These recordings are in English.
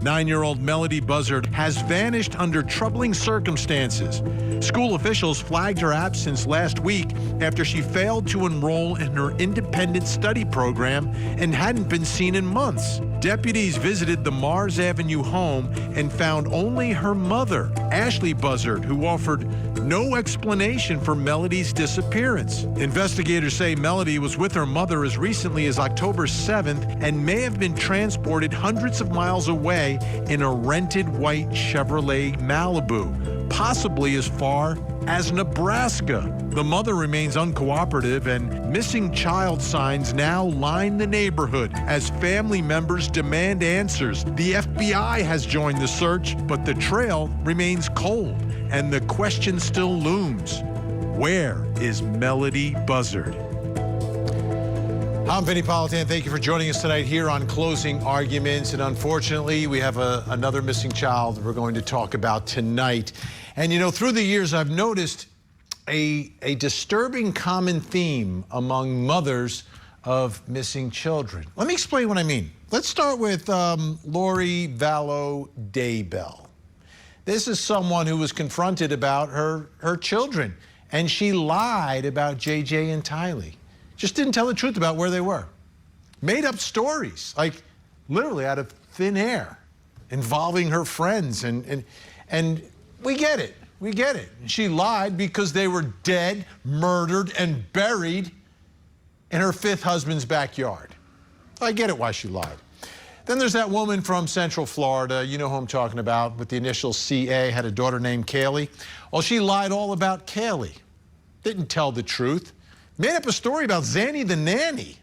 9-year-old Melodee Buzzard has vanished under troubling circumstances. School officials flagged her absence last week after she failed to enroll in her independent study program and hadn't been seen in months. Deputies visited the Mars Avenue home and found only her mother, Ashley Buzzard, who offered no explanation for Melodee's disappearance. Investigators say Melodee was with her mother as recently as October 7th and may have been transported hundreds of miles away in a rented white Chevrolet Malibu, possibly as far as Nebraska. The mother remains uncooperative, and missing child signs now line the neighborhood as family members demand answers. The FBI has joined the search, but the trail remains cold, and the question still looms. Where is Melodee Buzzard? I'm Vinny Politan. Thank you for joining us tonight here on Closing Arguments. And unfortunately, we have another missing child we're going to talk about tonight. And you know, through the years, I've noticed a disturbing common theme among mothers of missing children. Let me explain what I mean. Let's start with Lori Vallow Daybell. This is someone who was confronted about her children, and she lied about JJ and Tylee. Just didn't tell the truth about where they were. Made up stories, like literally out of thin air, involving her friends, and we get it. We get it. She lied because they were dead, murdered, and buried in her fifth husband's backyard. I get it why she lied. Then there's that woman from Central Florida, you know who I'm talking about, with the initials CA, had a daughter named Calif. Well, she lied all about Calif. Didn't tell the truth. Made up a story about Zanny the nanny.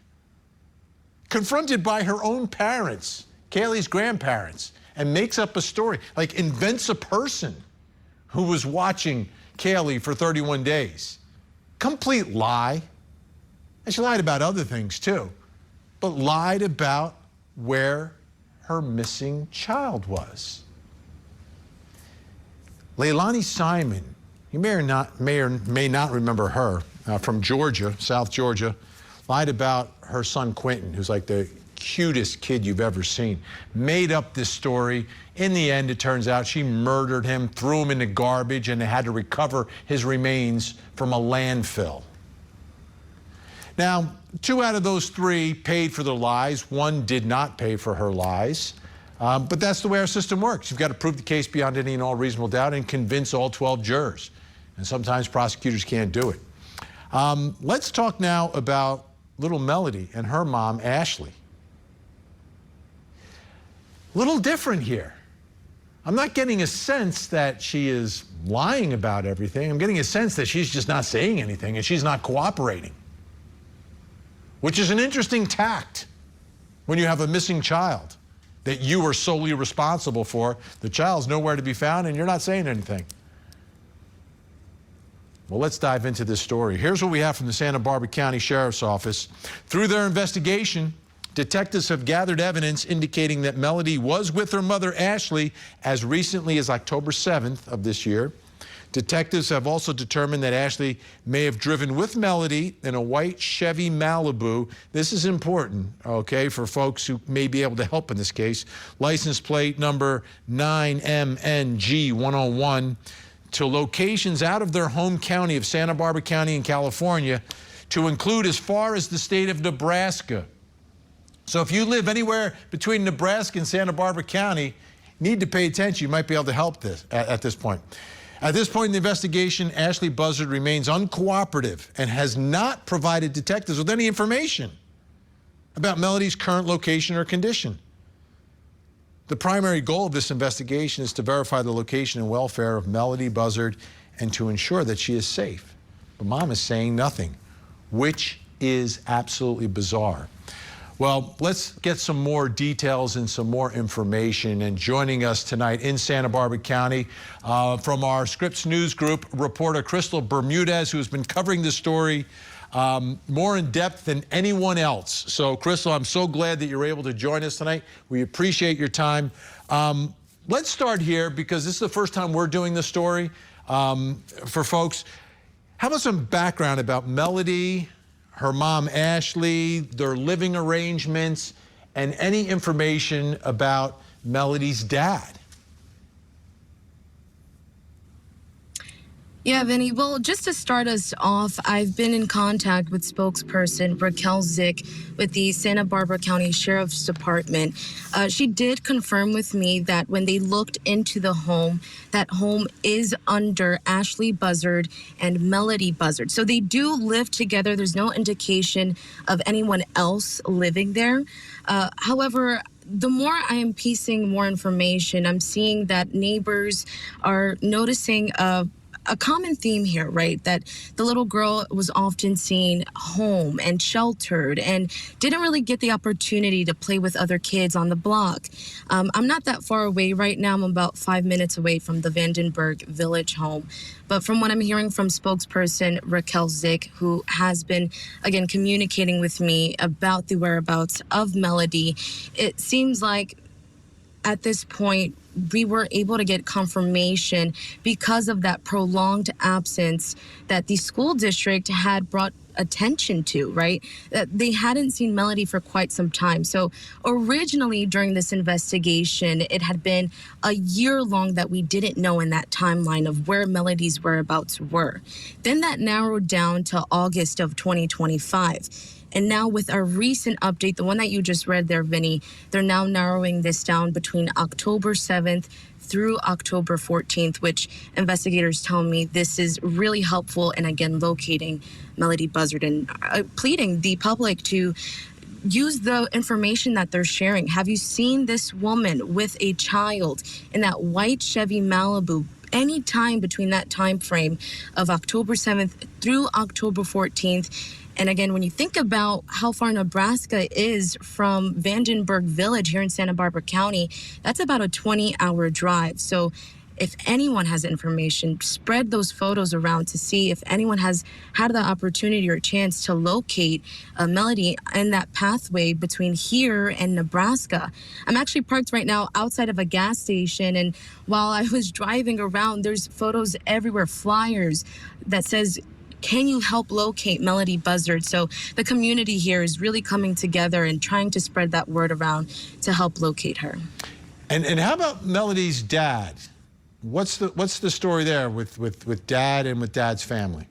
Confronted by her own parents, Calif's grandparents, and makes up a story, like invents a person who was watching Calif for 31 days. Complete lie. And she lied about other things too, but lied about where her missing child was. Leilani Simon, you may or may not remember her, from Georgia, South Georgia, lied about her son Quentin, who's like the cutest kid you've ever seen. Made up this story. In the end, it turns out she murdered him, threw him in the garbage, and they had to recover his remains from a landfill. Now, 2 out of those 3 paid for their lies. 1 did not pay for her lies. But that's the way our system works. You've got to prove the case beyond any and all reasonable doubt and convince all 12 jurors. And sometimes prosecutors can't do it. Let's talk now about little Melodee and her mom, Ashley. Little different here. I'm not getting a sense that she is lying about everything. I'm getting a sense that she's just not saying anything and she's not cooperating, which is an interesting tact when you have a missing child that you are solely responsible for. The child's nowhere to be found and you're not saying anything. Well, let's dive into this story. Here's what we have from the Santa Barbara County Sheriff's Office. Through their investigation, detectives have gathered evidence indicating that Melodee was with her mother, Ashley, as recently as October 7th of this year. Detectives have also determined that Ashley may have driven with Melodee in a white Chevy Malibu. This is important, okay, for folks who may be able to help in this case. License plate number 9MNG101. To locations out of their home county of Santa Barbara County in California, to include as far as the state of Nebraska. So if you live anywhere between Nebraska and Santa Barbara County, you need to pay attention. You might be able to help this at this point. At this point in the investigation, Ashley Buzzard remains uncooperative and has not provided detectives with any information about Melodee's current location or condition. The primary goal of this investigation is to verify the location and welfare of Melodee Buzzard and to ensure that she is safe. But Mom is saying nothing, which is absolutely bizarre. Well, let's get some more details and some more information. And joining us tonight in Santa Barbara County from our Scripps News Group, reporter Crystal Bermudez, who has been covering this story more in depth than anyone else. So, Crystal, I'm so glad that you're able to join us tonight. We appreciate your time. Let's start here because this is the first time we're doing this story for folks. How about some background about Melodee, her mom, Ashley, their living arrangements, and any information about Melodee's dad. Yeah, Vinny. Well, just to start us off, I've been in contact with spokesperson Raquel Zick with the Santa Barbara County Sheriff's Department. She did confirm with me that when they looked into the home, that home is under Ashley Buzzard and Melodee Buzzard. So they do live together. There's no indication of anyone else living there. However, the more I am piecing more information, I'm seeing that neighbors are noticing a common theme here, right? That the little girl was often seen home and sheltered and didn't really get the opportunity to play with other kids on the block. I'm not that far away right now. I'm about 5 minutes away from the Vandenberg Village home. But from what I'm hearing from spokesperson Raquel Zick, who has been, again, communicating with me about the whereabouts of Melodee, it seems like at this point, we were able to get confirmation because of that prolonged absence that the school district had brought attention to, right? That they hadn't seen Melodee for quite some time. So originally during this investigation, it had been a year long that we didn't know in that timeline of where Melodee's whereabouts were. Then that narrowed down to August of 2025. And now with our recent update, the one that you just read there, Vinny, they're now narrowing this down between October 7th through October 14th, which investigators tell me this is really helpful in, again, locating Melodee Buzzard and pleading the public to use the information that they're sharing. Have you seen this woman with a child in that white Chevy Malibu? Any time between that time frame of October 7th through October 14th. And again, when you think about how far Nebraska is from Vandenberg Village here in Santa Barbara County, that's about a 20-hour drive. So if anyone has information, spread those photos around to see if anyone has had the opportunity or chance to locate Melodee in that pathway between here and Nebraska. I'm actually parked right now outside of a gas station, and while I was driving around, there's photos everywhere, flyers that says, "Can you help locate Melodee Buzzard?" So the community here is really coming together and trying to spread that word around to help locate her. And how about Melodee's dad? What's the story there with dad and with dad's family?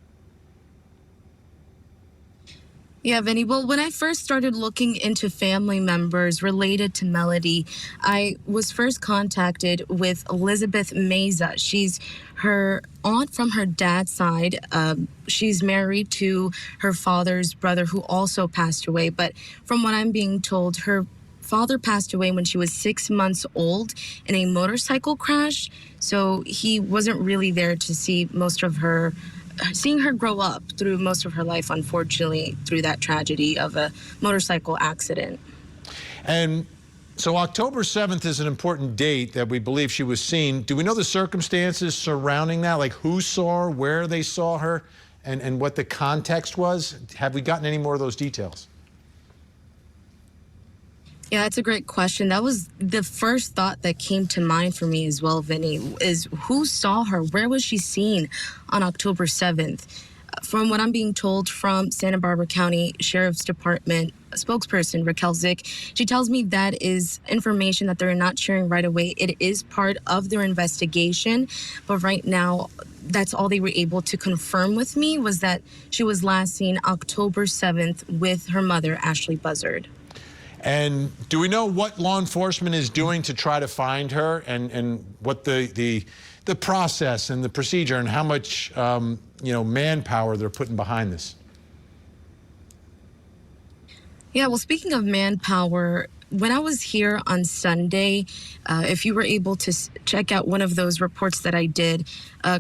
Yeah, Vinny. Well, when I first started looking into family members related to Melodee, I was first contacted with Elizabeth Meza. She's her aunt from her dad's side. She's married to her father's brother, who also passed away. But from what I'm being told, her father passed away when she was 6 months old in a motorcycle crash. So he wasn't really there to see seeing her grow up through most of her life, unfortunately, through that tragedy of a motorcycle accident. And so October 7th is an important date that we believe she was seen. Do we know the circumstances surrounding that? Like who saw her, where they saw her, and what the context was? Have we gotten any more of those details? Yeah, that's a great question. That was the first thought that came to mind for me as well, Vinny, is who saw her? Where was she seen on October 7th? From what I'm being told from Santa Barbara County Sheriff's Department spokesperson Raquel Zick, she tells me that is information that they're not sharing right away. It is part of their investigation, but right now, that's all they were able to confirm with me was that she was last seen October 7th with her mother, Ashley Buzzard. And do we know what law enforcement is doing to try to find her, and what the process and the procedure and how much manpower they're putting behind this? Yeah, well, speaking of manpower, when I was here on Sunday, if you were able to check out one of those reports that I did,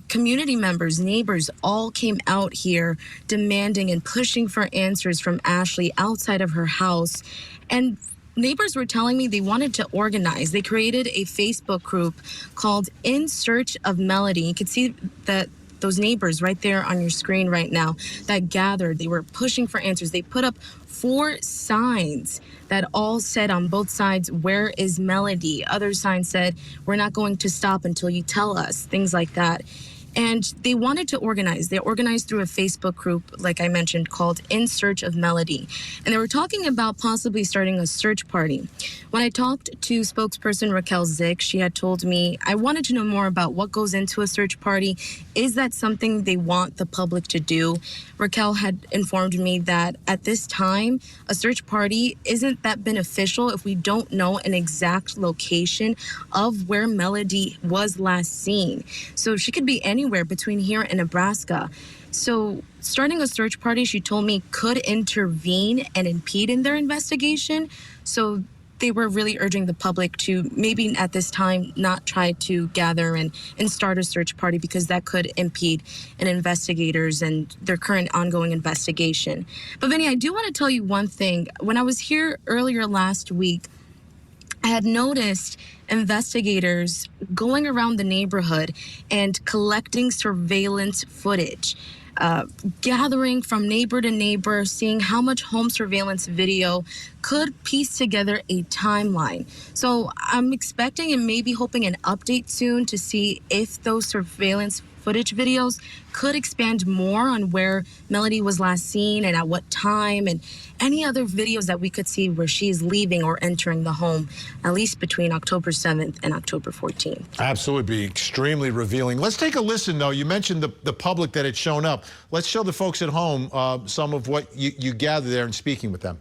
community members, neighbors all came out here demanding and pushing for answers from Ashley outside of her house. And neighbors were telling me they wanted to organize. They created a Facebook group called In Search of Melodee. You can see that those neighbors right there on your screen right now that gathered. They were pushing for answers. They put up 4 signs that all said on both sides, "Where is Melodee?" Other signs said, "We're not going to stop until you tell us," things like that. And they wanted to organize. They organized through a Facebook group, like I mentioned, called In Search of Melodee. And they were talking about possibly starting a search party. When I talked to spokesperson Raquel Zick, she had told me, I wanted to know more about what goes into a search party. Is that something they want the public to do? Raquel had informed me that at this time, a search party isn't that beneficial if we don't know an exact location of where Melodee was last seen. So she could be anywhere between here and Nebraska. So starting a search party, she told me, could intervene and impede in their investigation. So they were really urging the public to maybe at this time not try to gather and start a search party, because that could impede in investigators and their current ongoing investigation. But Vinny, I do want to tell you one thing. When I was here earlier last week, I had noticed investigators going around the neighborhood and collecting surveillance footage, gathering from neighbor to neighbor, seeing how much home surveillance video could piece together a timeline. So I'm expecting and maybe hoping an update soon to see if those surveillance footage videos could expand more on where Melodee was last seen and at what time, and any other videos that we could see where she is leaving or entering the home, at least between October 7th and October 14th. Absolutely, be extremely revealing. Let's take a listen, though. You mentioned the public that had shown up. Let's show the folks at home some of what you gathered there and speaking with them.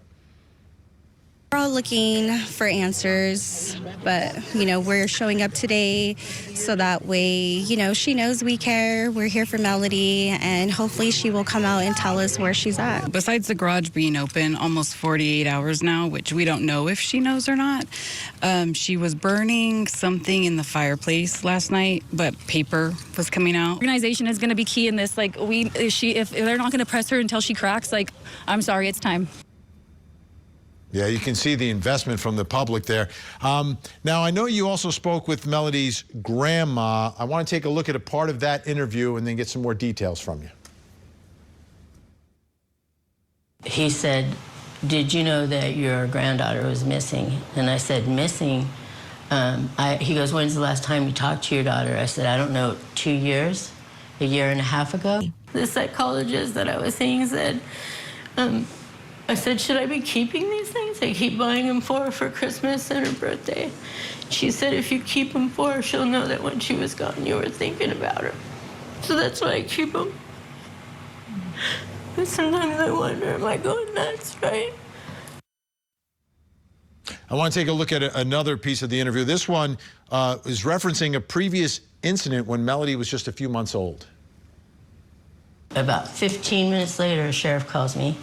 We're all looking for answers, but, we're showing up today so that way, she knows we care. We're here for Melodee, and hopefully she will come out and tell us where she's at. Besides the garage being open almost 48 hours now, which we don't know if she knows or not, she was burning something in the fireplace last night, but paper was coming out. Organization is going to be key in this. If they're not going to press her until she cracks, I'm sorry, it's time. Yeah, you can see the investment from the public there. Now, I know you also spoke with Melodee's grandma. I want to take a look at a part of that interview and then get some more details from you. He said, "Did you know that your granddaughter was missing?" And I said, "Missing?" He goes, "When's the last time you talked to your daughter?" I said, "I don't know, 2 years, a year and a half ago." The psychologist that I was seeing said, I said, "Should I be keeping these things? I keep buying them for Christmas and her birthday." She said, "If you keep them for her, she'll know that when she was gone, you were thinking about her. So that's why I keep them." And sometimes I wonder, am I going nuts, right? I want to take a look at another piece of the interview. This one is referencing a previous incident when Melodee was just a few months old. About 15 minutes later, a sheriff calls me.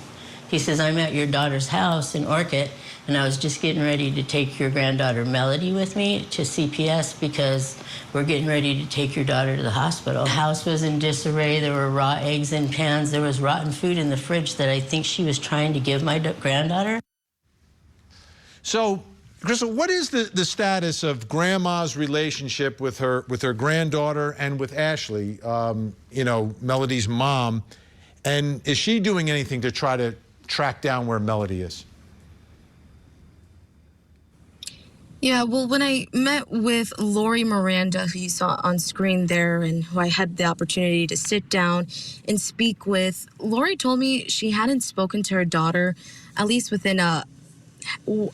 He says, "I'm at your daughter's house in Orchid, and I was just getting ready to take your granddaughter Melodee with me to CPS because we're getting ready to take your daughter to the hospital." The house was in disarray. There were raw eggs in pans. There was rotten food in the fridge that I think she was trying to give my granddaughter. So, Crystal, what is the status of Grandma's relationship with her granddaughter and with Ashley, Melodee's mom? And is she doing anything to try to track down where Melodee is? Yeah, well, when I met with Lori Miranda, who you saw on screen there, and who I had the opportunity to sit down and speak with, Lori told me she hadn't spoken to her daughter, at least within a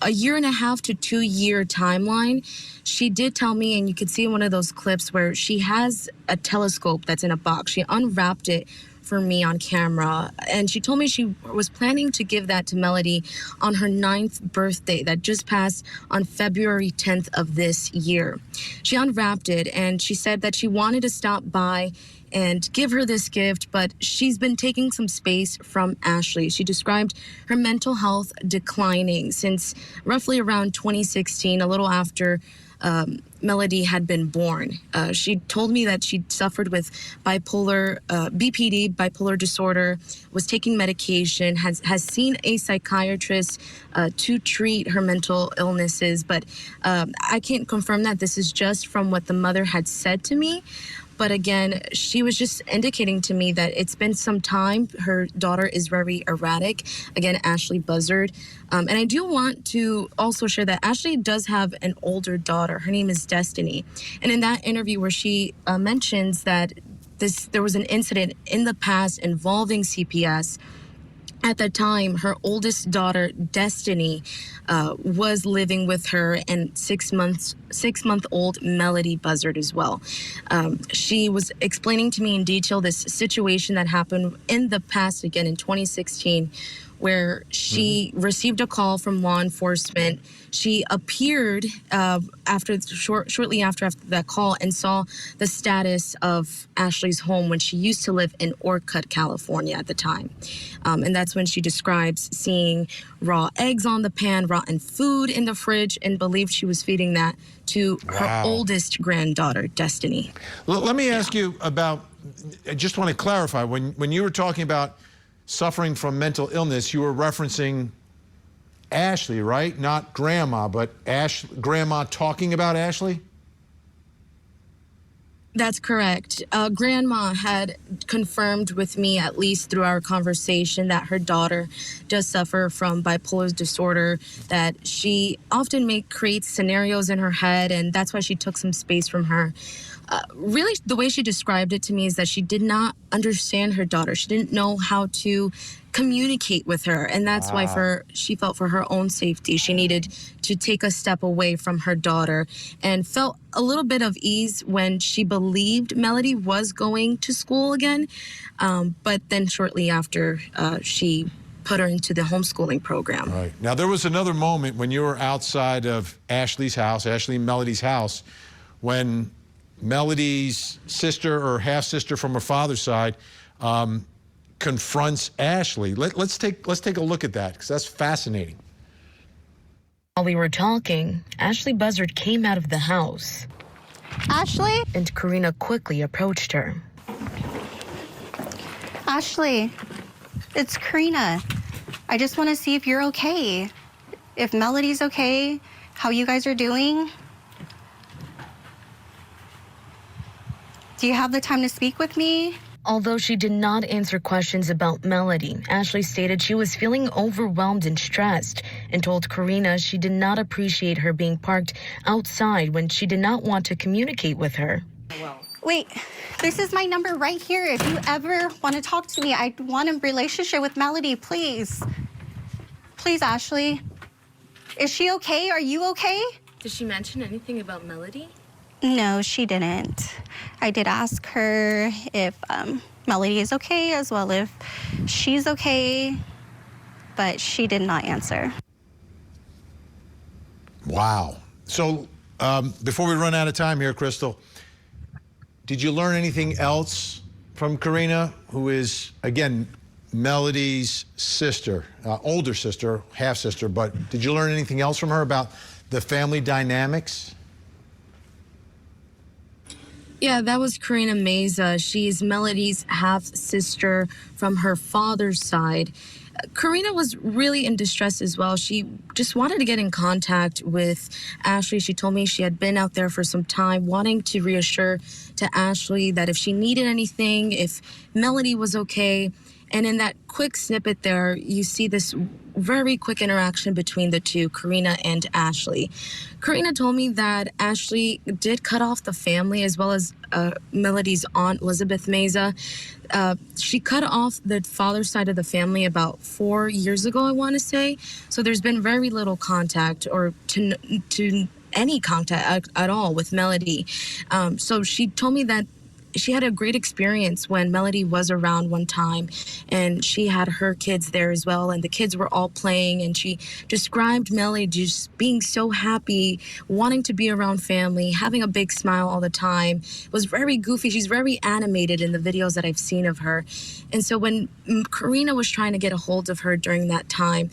year and a half to 2 year timeline. She did tell me, and you could see in one of those clips where she has a telescope that's in a box. She unwrapped it for me on camera, and she told me she was planning to give that to Melodee on her 9th birthday that just passed on February 10th of this year. She unwrapped it, and she said that she wanted to stop by and give her this gift, but she's been taking some space from Ashley. She described her mental health declining since roughly around 2016, a little after Melodee had been born. She told me that she suffered with BPD, bipolar disorder, was taking medication, has seen a psychiatrist to treat her mental illnesses, but I can't confirm that. This is just from what the mother had said to me. But again, she was just indicating to me that it's been some time. Her daughter is very erratic. Again, Ashley Buzzard. And I do want to also share that Ashley does have an older daughter. Her name is Destiny. And in that interview where she mentions that there was an incident in the past involving CPS. At the time, her oldest daughter, Destiny, was living with her, and 6-month-old Melodee Buzzard as well. She was explaining to me in detail this situation that happened in the past, again in 2016, where she received a call from law enforcement. She appeared shortly after that call and saw the status of Ashley's home when she used to live in Orcutt, California at the time. And that's when she describes seeing raw eggs on the pan, rotten food in the fridge, and believed she was feeding that to her oldest granddaughter, Destiny. Let me ask you about, I just want to clarify, when you were talking about suffering from mental illness, you were referencing Ashley, right? Not grandma, but grandma talking about Ashley? That's correct. Grandma had confirmed with me, at least through our conversation, that her daughter does suffer from bipolar disorder, that she often creates scenarios in her head, and that's why she took some space from her. Really, the way she described it to me is that she did not understand her daughter. She didn't know how to communicate with her, and that's why she felt for her own safety, she needed to take a step away from her daughter, and felt a little bit of ease when she believed Melodee was going to school again. But then shortly after, she put her into the homeschooling program. Right. Now, there was another moment when you were outside of Ashley's house, Ashley and Melodee's house, when Melodee's sister or half-sister from her father's side confronts Ashley. Let's take a look at that, because that's fascinating. While we were talking, Ashley Buzzard came out of the house. Ashley? And Karina quickly approached her. Ashley, it's Karina. I just want to see if you're okay. If Melodee's okay, how you guys are doing. Do you have the time to speak with me? Although she did not answer questions about Melodee, Ashley stated she was feeling overwhelmed and stressed, and told Karina she did not appreciate her being parked outside when she did not want to communicate with her. Wait, this is my number right here. If you ever want to talk to me, I want a relationship with Melodee, please. Please, Ashley. Is she okay? Are you okay? Did she mention anything about Melodee? No, she didn't. I did ask her if Melodee is okay, as well if she's okay, but she did not answer. Wow. So before we run out of time here, Crystal, did you learn anything else from Karina, who is, again, Melodee's sister, older sister, half-sister, but did you learn anything else from her about the family dynamics? Yeah, that was Karina Meza. She's Melodee's half-sister from her father's side. Karina was really in distress as well. She just wanted to get in contact with Ashley. She told me she had been out there for some time, wanting to reassure to Ashley that if she needed anything, if Melodee was okay. And in that quick snippet there, you see this very quick interaction between the two, Karina and Ashley. Karina told me that Ashley did cut off the family, as well as Melodee's aunt, Elizabeth Meza. She cut off the father's side of the family about 4 years ago, I want to say. So there's been very little contact, or to any contact at all with Melodee. So she told me that she had a great experience when Melodee was around one time, and she had her kids there as well, and the kids were all playing, and she described Melodee just being so happy, wanting to be around family, having a big smile all the time. It was very goofy. She's very animated in the videos that I've seen of her. And so when Karina was trying to get a hold of her during that time,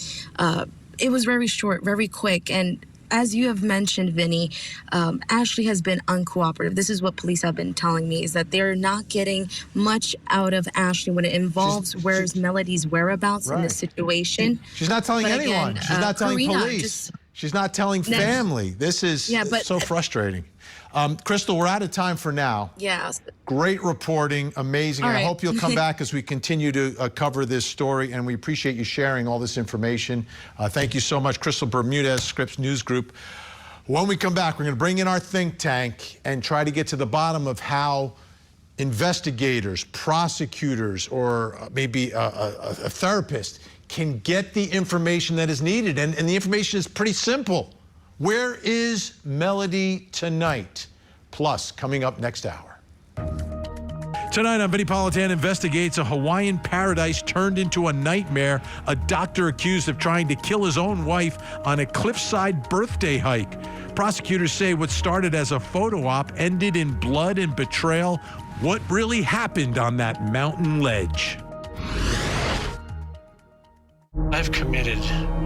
it was very short, very quick. And as you have mentioned, Vinny, Ashley has been uncooperative. This is what police have been telling me, is that they're not getting much out of Ashley when it involves where's Melodee's whereabouts in this situation. She's not telling anyone. Again, She's not telling Karina police. She's not telling family. This is so frustrating. Crystal, we're out of time for now. Yeah. Great reporting, amazing. All right. I hope you'll come back as we continue to cover this story, and we appreciate you sharing all this information. Thank you so much, Crystal Bermudez, Scripps News Group. When we come back, we're going to bring in our think tank and try to get to the bottom of how investigators, prosecutors, or maybe a therapist can get the information that is needed. And the information is pretty simple. Where is Melodee tonight? Plus, coming up next hour. Tonight on Vinnie Politan investigates a Hawaiian paradise turned into a nightmare. A doctor accused of trying to kill his own wife on a cliffside birthday hike. Prosecutors say what started as a photo op ended in blood and betrayal. What really happened on that mountain ledge? I've committed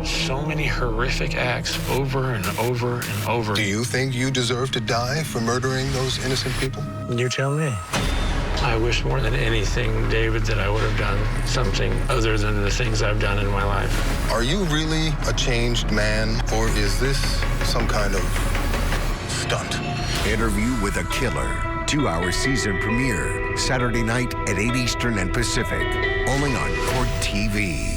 so many horrific acts over and over and over. Do you think you deserve to die for murdering those innocent people? You tell me. I wish more than anything, David, that I would have done something other than the things I've done in my life. Are you really a changed man, or is this some kind of stunt? Interview with a Killer, 2-hour season premiere, Saturday night at 8 Eastern and Pacific, only on Court TV.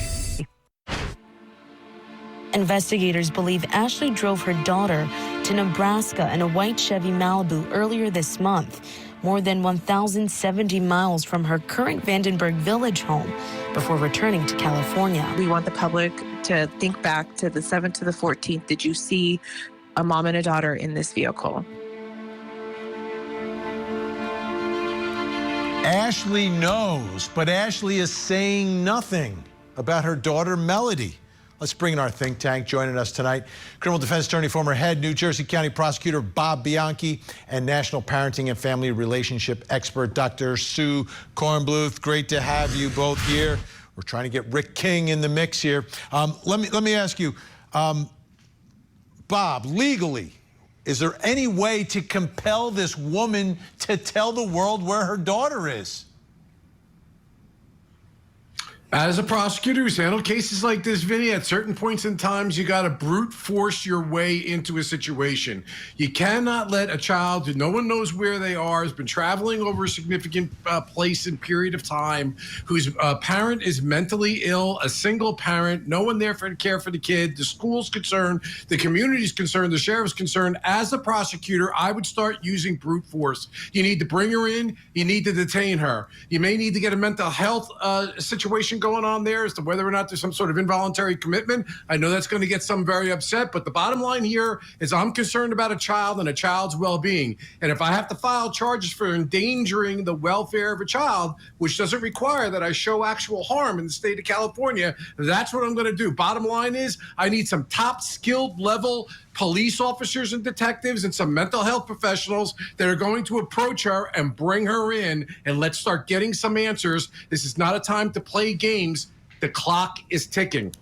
Investigators believe Ashley drove her daughter to Nebraska in a white Chevy Malibu earlier this month, more than 1,070 miles from her current Vandenberg Village home, before returning to California. We want the public to think back to the 7th to the 14th. Did you see a mom and a daughter in this vehicle? Ashley knows, but Ashley is saying nothing about her daughter, Melodee. Let's bring in our think tank. Joining us tonight, criminal defense attorney, former head New Jersey County prosecutor Bob Bianchi, and national parenting and family relationship expert Dr. Sue Kornbluth. Great to have you both here. We're trying to get Rick King in the mix here. Let me ask you, Bob, legally, is there any way to compel this woman to tell the world where her daughter is? As a prosecutor who's handled cases like this, Vinny, at certain points in times, you got to brute force your way into a situation. You cannot let a child who no one knows where they are, has been traveling over a significant place and period of time, whose parent is mentally ill, a single parent, no one there to care for the kid, the school's concerned, the community's concerned, the sheriff's concerned. As a prosecutor, I would start using brute force. You need to bring her in. You need to detain her. You may need to get a mental health situation going on there as to whether or not there's some sort of involuntary commitment. I know that's going to get some very upset, but the bottom line here is I'm concerned about a child and a child's well-being. And if I have to file charges for endangering the welfare of a child, which doesn't require that I show actual harm in the state of California, that's what I'm going to do. Bottom line is I need some top skilled level police officers and detectives and some mental health professionals that are going to approach her and bring her in, and let's start getting some answers. This is not a time to play games. The clock is ticking.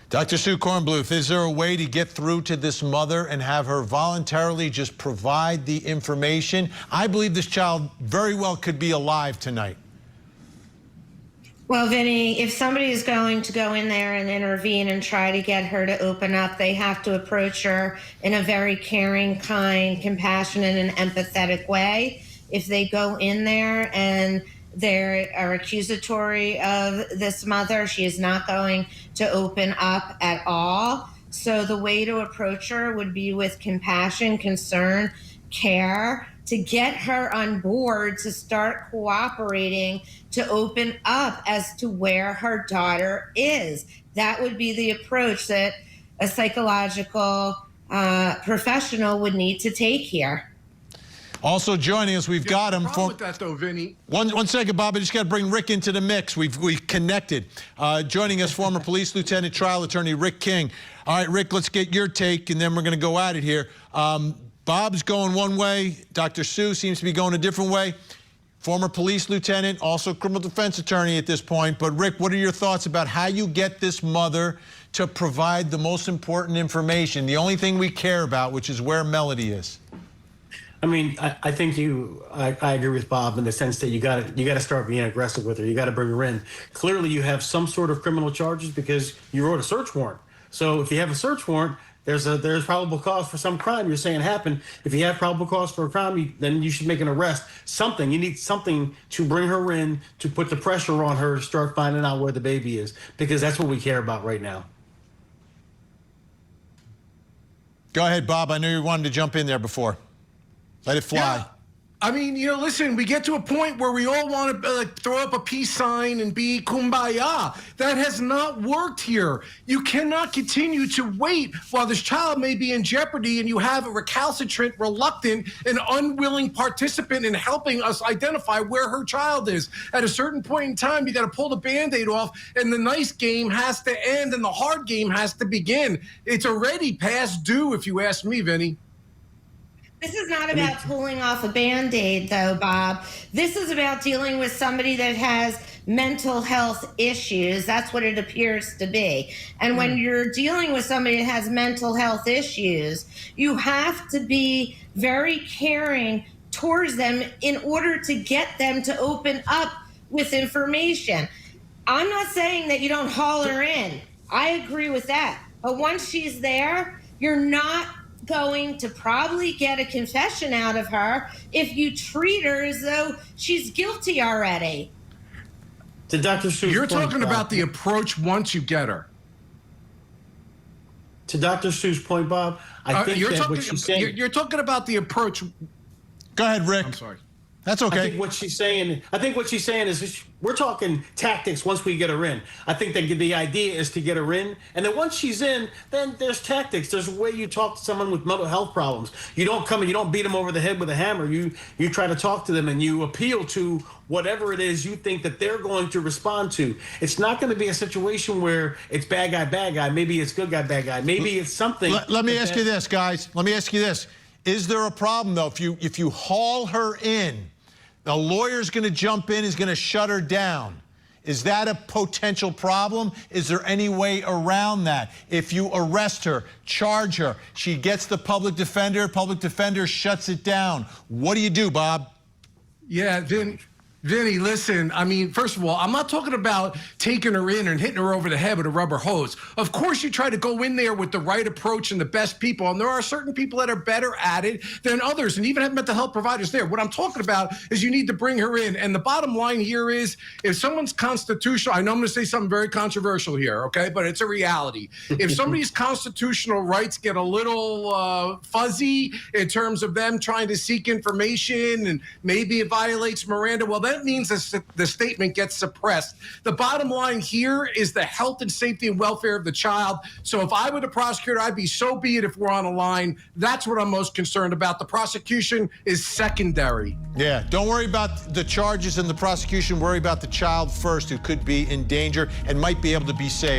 Dr. Sue Kornbluth, is there a way to get through to this mother and have her voluntarily just provide the information? I believe this child very well could be alive tonight. Well, Vinny, if somebody is going to go in there and intervene and try to get her to open up, they have to approach her in a very caring, kind, compassionate, and empathetic way. If they go in there and they are accusatory of this mother, she is not going to open up at all. So the way to approach her would be with compassion, concern, care, to get her on board to start cooperating, to open up as to where her daughter is. That would be the approach that a psychological professional would need to take here. Also joining us, we've got him. With that though, Vinny. One second, Bob. I just got to bring Rick into the mix. We've connected. Joining us, former police lieutenant, trial attorney Rick King. All right, Rick, let's get your take, and then we're going to go at it here. Bob's going one way. Dr. Sue seems to be going a different way. Former police lieutenant, also criminal defense attorney at this point. But Rick, what are your thoughts about how you get this mother to provide the most important information, the only thing we care about, which is where Melodee is? I mean, I think I agree with Bob in the sense that you got to start being aggressive with her. You got to bring her in. Clearly, you have some sort of criminal charges because you wrote a search warrant. So if you have a search warrant, there's probable cause for some crime you're saying happened. If you have probable cause for a crime, then you should make an arrest. Something. You need something to bring her in, to put the pressure on her to start finding out where the baby is, because that's what we care about right now. Go ahead, Bob. I knew you wanted to jump in there before. Let it fly. I mean, listen, we get to a point where we all want to throw up a peace sign and be kumbaya. That has not worked here. You cannot continue to wait while this child may be in jeopardy and you have a recalcitrant, reluctant, and unwilling participant in helping us identify where her child is. At a certain point in time, you got to pull the Band-Aid off, and the nice game has to end and the hard game has to begin. It's already past due, if you ask me, Vinny. This is not about pulling off a Band-Aid, though, Bob. This is about dealing with somebody that has mental health issues. That's what it appears to be. And when you're dealing with somebody that has mental health issues, you have to be very caring towards them in order to get them to open up with information. I'm not saying that you don't haul her in. I agree with that. But once she's there, you're not going to probably get a confession out of her if you treat her as though she's guilty already. To Dr. Seuss' You're point, talking Bob, about the approach once you get her. To Dr. Seuss' point, Bob, I think that what she's saying. You're talking about the approach. Go ahead, Rick. I'm sorry. That's okay. I think what she's saying is we're talking tactics once we get her in. I think that the idea is to get her in, and then once she's in, then there's tactics. There's a way you talk to someone with mental health problems. You don't come and you don't beat them over the head with a hammer. You try to talk to them and you appeal to whatever it is you think that they're going to respond to. It's not going to be a situation where it's bad guy. Maybe it's good guy, bad guy. Maybe it's something. Let me ask you this, guys. Let me ask you this. Is there a problem, though, if you haul her in? The lawyer's going to jump in, he's going to shut her down. Is that a potential problem? Is there any way around that? If you arrest her, charge her, she gets the public defender shuts it down. What do you do, Bob? Yeah, Vinny, listen, I mean, first of all, I'm not talking about taking her in and hitting her over the head with a rubber hose. Of course, you try to go in there with the right approach and the best people, and there are certain people that are better at it than others, and even have mental health providers there. What I'm talking about is you need to bring her in, and the bottom line here is if someone's constitutional, I know I'm going to say something very controversial here, okay, but it's a reality. If somebody's constitutional rights get a little fuzzy in terms of them trying to seek information and maybe it violates Miranda, well, that means the statement gets suppressed. The bottom line here is the health and safety and welfare of the child. So if I were the prosecutor, I'd be so be it if we're on a line. That's what I'm most concerned about. The prosecution is secondary. Yeah, don't worry about the charges and the prosecution. Worry about the child first, who could be in danger and might be able to be saved.